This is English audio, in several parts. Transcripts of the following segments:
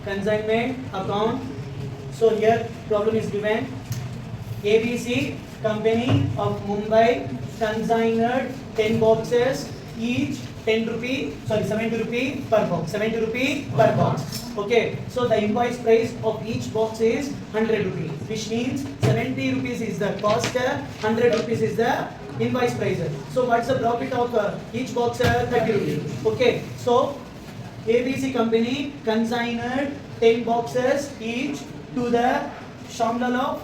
consignment account. So here problem is given. ABC company of Mumbai consigned 10 boxes, each 10 rupee, sorry 70 rupee per box, 70 rupee per box. Okay, so the invoice price of each box is 100 rupees, which means 70 rupees is the cost, 100 rupees is the invoice price. So what's the profit of each box? 30 rupees. Okay, so ABC company consigned 10 boxes each to the Shamlal of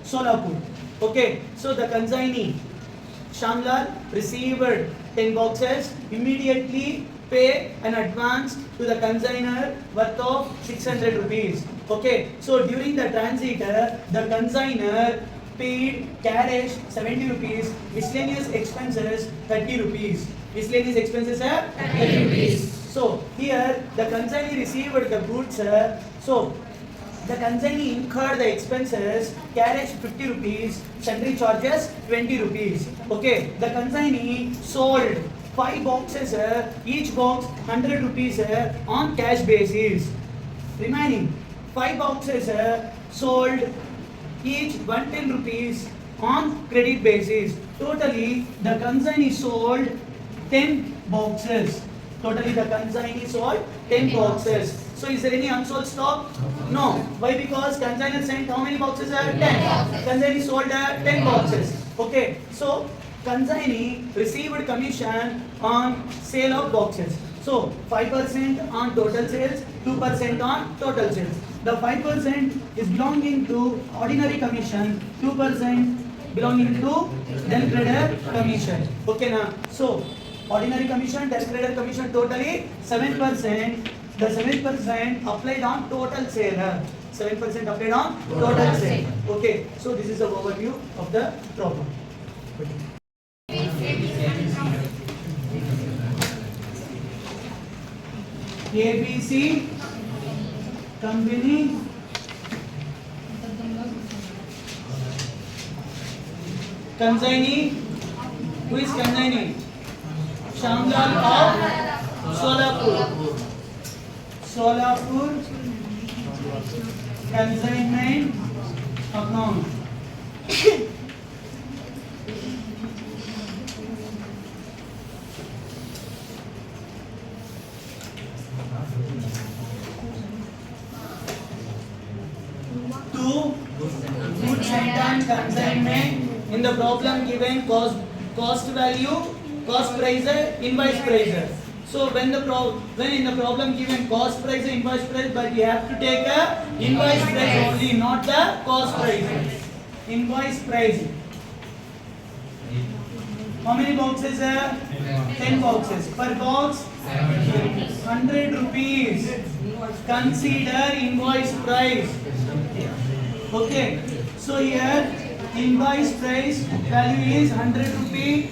Solapur. Okay, so the consignee Shamlal received 10 boxes, immediately pay an advance to the consignor worth of 600 rupees. Okay, so during the transit, the consignor paid carriage 70 rupees, miscellaneous expenses 30 rupees. Miscellaneous expenses are 30 rupees. So here the consignee received the goods, so the consignee incurred the expenses, carriage 50 rupees, sundry charges 20 rupees. Okay, the consignee sold 5 boxes, each box 100 rupees on cash basis. Remaining 5 boxes sold each 110 rupees on credit basis. Totally the consignee sold 10 boxes. Totally the consignee sold 10 boxes. So is there any unsold stock? No. Why? Because consignor sent how many boxes? 10. Consignee sold 10 boxes. Okay. So consignee received commission on sale of boxes. So 5% on total sales, 2% on total sales. The 5% is belonging to ordinary commission, 2% belonging to then credit commission. Okay now. So ordinary commission, then credit commission totally 7%. The 7% applied on total sale. 7% applied on total sale. Okay. So this is the overview of the problem. ABC company consignee. Who is consignee? Shamlal of Solapur. Solapur consignment account. To goods and consignment. In the problem given cost value, cost price, invoice price. So when in the problem given cost price, invoice price, but you have to take a invoice price only, not the cost price. Invoice price. How many boxes? 10 boxes. Per box 100 rupees. Consider invoice price. Okay. So here invoice price value is 100 rupee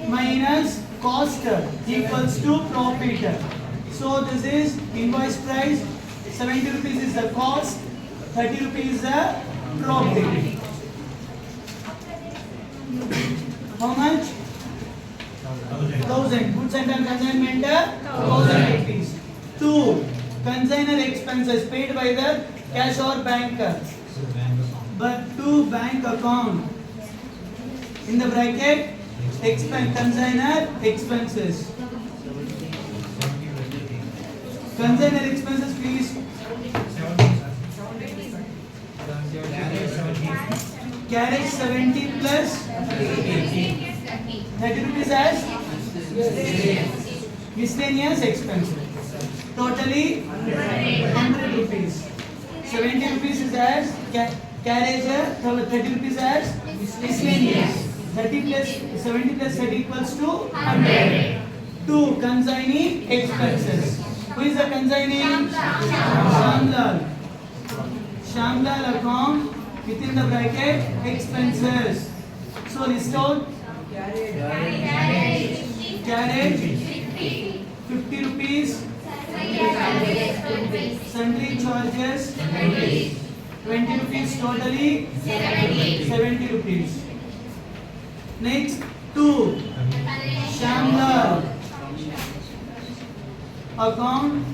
minus cost equals to profit. So this is invoice price, 70 rupees is the cost, 30 rupees is the profit. How much? 1000. Goods and consignment 1000 rupees. 2. Consignor expenses paid by the cash or bank, but to bank account. In the bracket consignor expenses. Consignor expenses, please. Carriage 70 plus 30 rupees as miscellaneous expenses. Totally 100 rupees. 70 rupees is as carriage, 30 rupees as miscellaneous. 30 plus 70 plus 30 equals to 100. 2. Consignee expenses. Who is the consignee? Shamlal. Shamlal account within the bracket expenses. So list out carriage 50 rupees, sundry charges 20 rupees, totally 70 rupees. Next 2. Shamlal account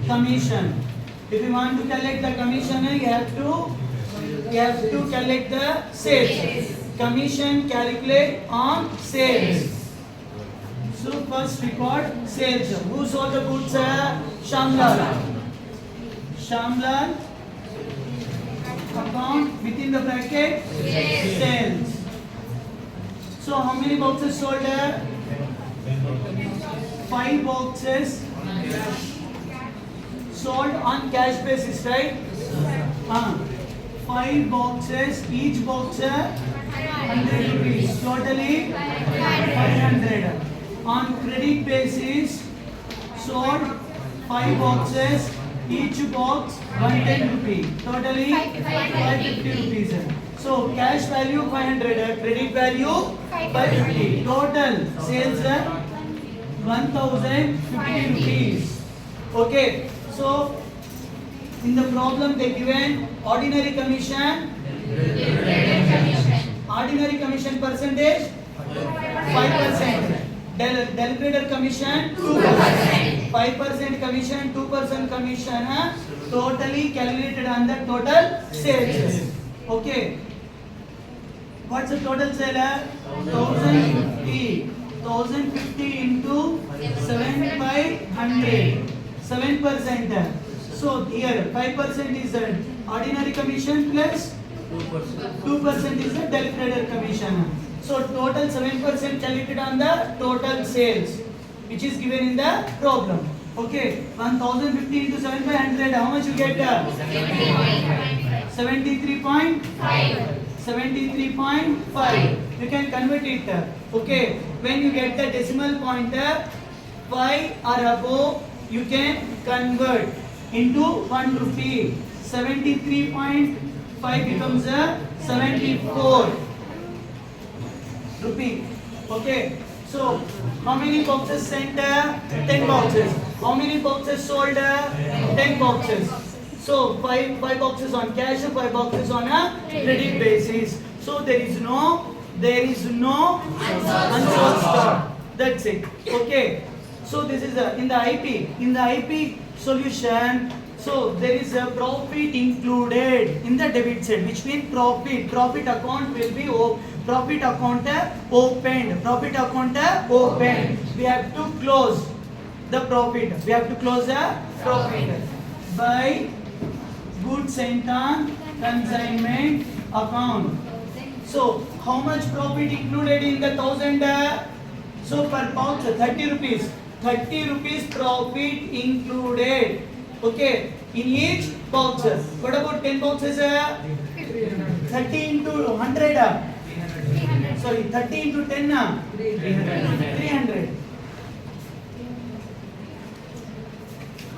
commission. If you want to collect the commission, you have to collect the sales. Commission calculate on sales. So first record sales. Who sold the goods? Shamlal. Shamlal. Account within the bracket sales. So how many boxes sold? 5 boxes sold on cash basis, right? 5 boxes, each box 100 rupees, totally 500. On credit basis, sold 5 boxes, each box 110 rupees, totally 550 rupees. So cash value 500, credit value 550. Total sales 1050 rupees. Okay, so in the problem they given ordinary commission. Ordinary commission percentage 5%. Deliberator commission 2%. 5% commission, 2% commission. Totally calculated on the total sales. Okay. What's the total sale? 1050. 1050 into 7/100. 7%. So here 5% is the ordinary commission plus 2% is the deliberator commission. So total 7% calculated on the total sales, which is given in the problem. Okay, 1050 into 7/100. How much you get? 73.5. 73.5. You can convert it. Okay, when you get the decimal point 5 or above, you can convert into 1 rupee. 73.5 becomes 74 rupee. Okay, so how many boxes sent? 10 boxes. How many boxes sold? 10 boxes. So 5 boxes on cash, 5 boxes on a credit basis. So there is no unsold stock. That's it. Okay. So this is in the IP solution. So there is a profit included in the debit side, which means profit account will be profit account opened. Profit account opened. We have to close the profit. We have to close the profit by goods sent on consignment account. So how much profit included in the 1000? So per box 30 rupees. 30 rupees profit included. Okay, in each box. What about 10 boxes? 30 into 100. Sorry, 30 into 10. 300.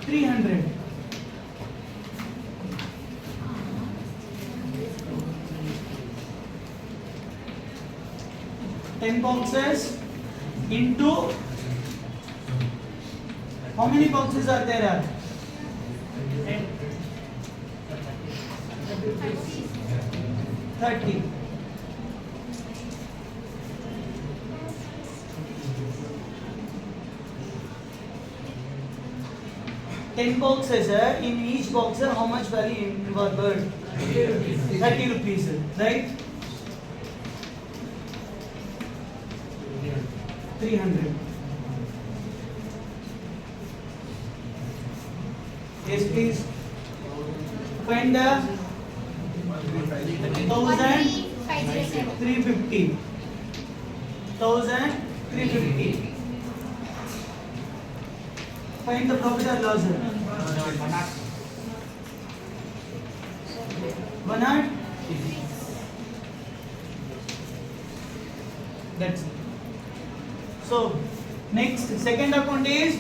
300. Ten boxes into how many boxes are there? 30. Ten boxes. In each box, how much value involved? 30 rupees, right? 300. Yes, please. Find the 1,350. 1,350. Find the profit or loss. 100. That's it. So next second account is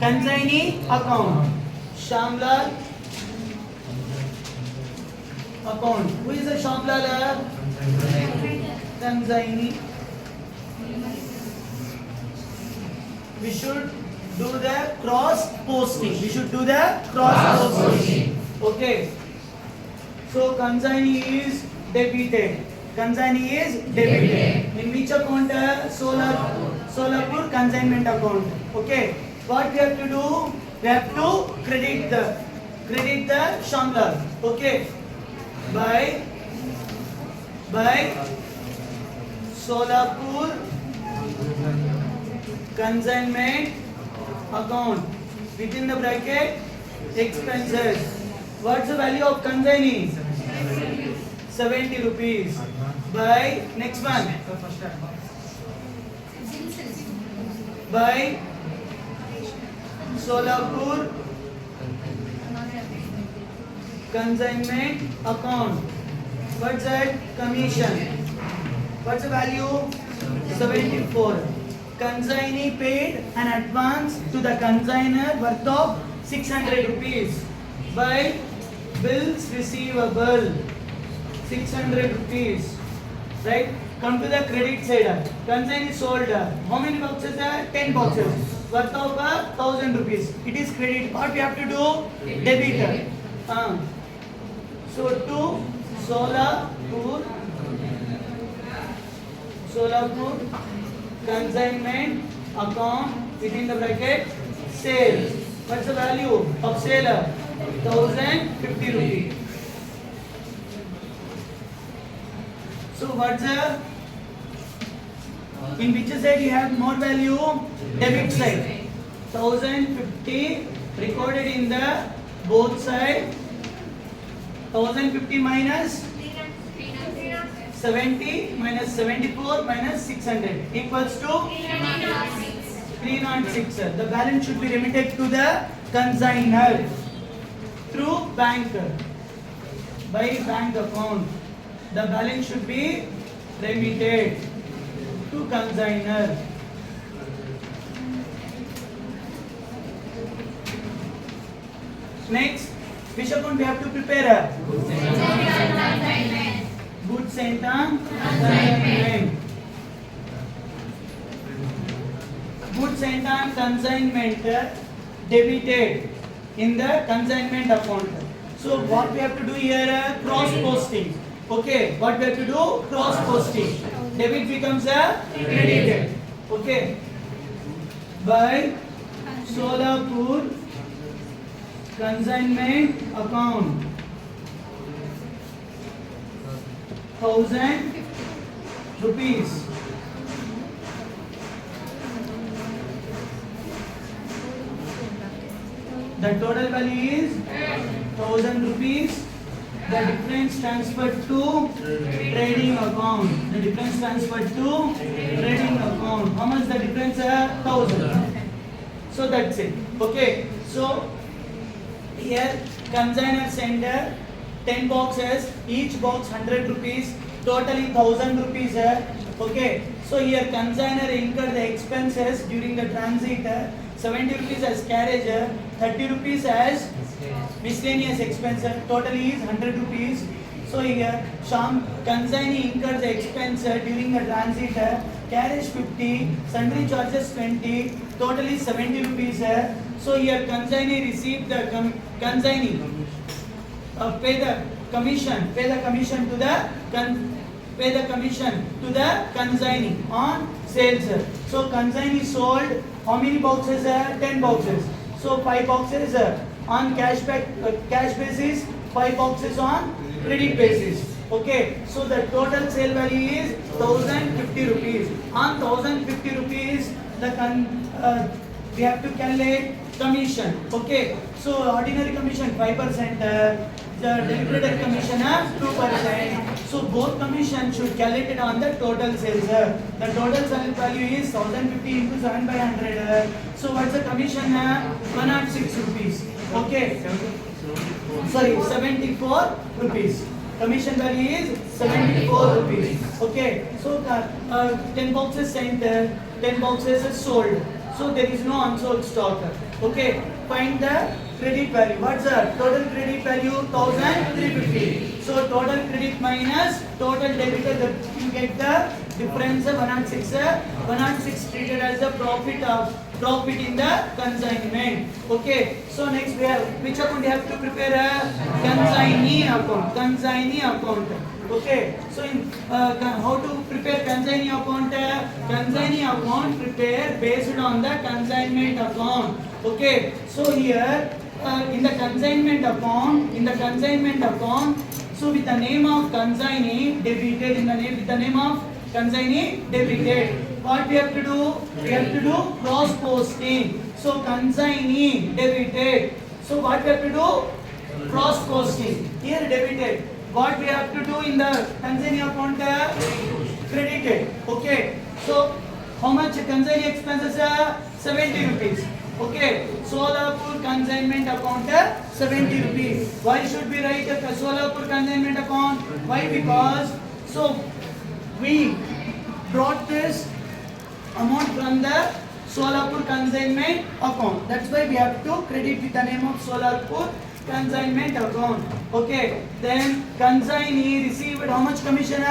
consignee account. Shamlal account. Who is the Shamlal? Consignee. We should do the cross posting. Okay. So consignee is debited. In which account? Solapur consignment account. Okay. What we have to do? We we have to credit the Shamlar. Okay, by Solapur consignment account within the bracket expenses. What's the value of consignee? 70 rupees. By next one. By Solapur consignment account. What's that? Commission. What's the value? 74. Consignee paid an advance to the consignor worth of 600 rupees. By bills receivable 600 rupees. Right? Come to the credit side. Consignee sold. How many boxes are? 10 boxes. Worth of 1000 rupees. It is credit. What we have to do? Debit. So to Solapur consignment account within the bracket sale. What's the value of sale? 1050 rupees. So what's the in which side you have more value? Debit side. 1050 recorded in the both side. 1050 minus 70 minus 74 minus 600 equals to 306. The balance should be remitted to the consignor through bank by bank account. The balance should be remitted to consignor. Next, which account we have to prepare? Goods and consignment. Goods and consignment debited in the consignment account. So what we have to do here? Cross posting. Okay, what we have to do? Cross posting. Debit becomes a credited. Okay. By Solapur consignment account 1000 rupees. The total value is 1000 rupees. The difference transferred to trading account. The difference transferred to trading account. How much the difference? 1000. So that's it. Okay. So here consignor sender 10 boxes, each box 100 rupees, totally 1000 rupees. Okay. So here consignor incurred the expenses during the transit. 70 rupees as carriage, 30 rupees as miscellaneous expense, totally is 100 rupees. So here consignee incurred the expense during the transit, carriage 50, sundry charges 20, totally 70 rupees. So here consignee received the consignee pay the commission to the consignee on sales. So consignee sold how many boxes? 10 boxes. So 5 boxes on cash basis, 5 boxes on credit basis. Okay. So the total sale value is 1050 rupees. On 1050 rupees, we have to calculate commission. Okay. So ordinary commission 5%. The deliberated commission 2%. So both commission should calculate on the total sales. The total sale value is 1050 into 7 by 100. So what's the commission? 106 rupees. Okay. Sorry, 74 rupees. Commission value is 74 rupees. Okay. So 10 boxes sent, 10 boxes is sold. So there is no unsold stock. Okay. Find the credit value. What's the total credit value? 1350. So total credit minus total debit, you get the difference 106. 106 treated as the profit in the consignment. Okay. So next we have which account we have to prepare? A consignee account. Consignee account. Okay. So in how to prepare consignee account? Consignee account prepare based on the consignment account. Okay, so here in the consignment account, so with the name of consignee debited, with the name of consignee debited, what we have to do? We have to do cross posting. So consignee debited. So what we have to do? Cross posting. Here debited. What we have to do in the consignee account? Credited. Okay. So how much consignee expenses are? 70 rupees. Okay. Solapur consignment account 70 rupees. Why should we write a Solapur consignment account? Why? Because so we brought this amount from the Solapur consignment account. That's why we have to credit with the name of Solapur consignment account. Okay. Then consignee received how much commission?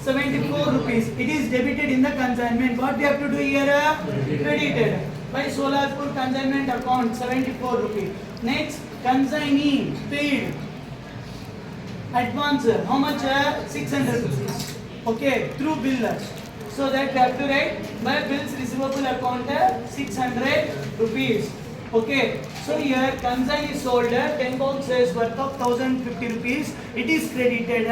74 rupees. It is debited in the consignment. What we have to do here? Credited by Solapur consignment account 74 rupees. Next, consignee paid advance. How much? 600 rupees. Okay, through bill. So that we have to write by bills receivable account 600 rupees. Okay, so here consignee sold 10 boxes worth of 1050 rupees. It is credited.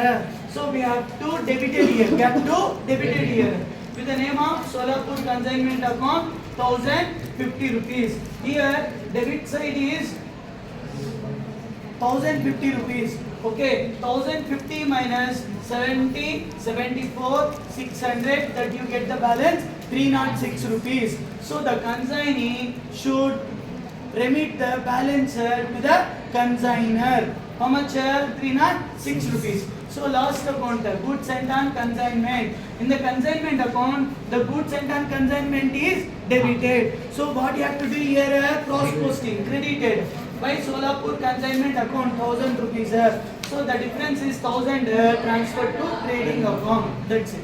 So we have to debit it here. We have to debit it here with the name of Solapur consignment account 1050 rupees. Here debit side is 1050 rupees. Okay, 1050 minus 70, 74, 600, that you get the balance 306 rupees. So the consignee should remit the balance to the consigner. How much? 306 rupees. So last account, goods sent on consignment. In the consignment account, the goods sent on consignment is debited. So what you have to do here? Cross posting, credited by Solapur consignment account 1000 rupees. So the difference is 1000 transferred to trading account. That's it.